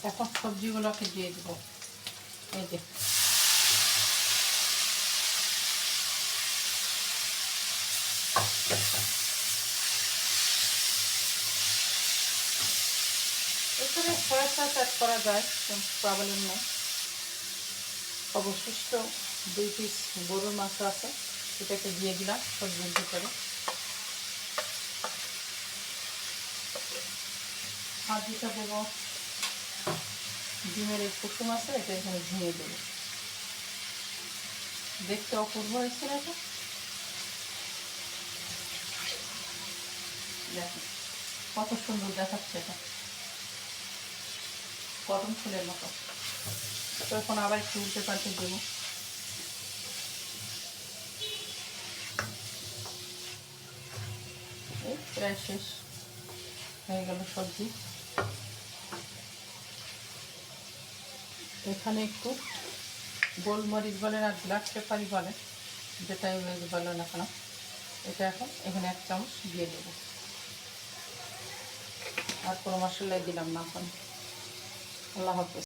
এখন সবজিগুলোকে দিয়ে দেবো। এই যে এখানে সয়া সস অ্যাড করা যায়, কোনো প্রবলেম নেই। অবশিষ্ট 2 পিস গরুর মাংস আছে, এটাকে দিয়ে দিলাম সবজির ভিতরে। আর যেটা দেবো ডিমের এই কুসুম আছে, এটা এখানে ঝিঙে দেবো। দেখতে অপূর্ব হয়েছে না? এটা দেখুন কত সুন্দর দেখাচ্ছে, এটা কদম ফুলের মতো। তো এখন আবার একটু উল্টে পাল্টে দেবো। এই প্রায় শেষ হয়ে গেল সবজি। এখানে একটু গোলমরিচ বলেন আর ব্ল্যাক পেপারই বলেন, যেটাই বলো না কেন, এটা এখন এখানে 1 চামচ দিয়ে দেবো। আর কোনো মশলাই দিলাম না এখন। আল্লাহ হাফেজ।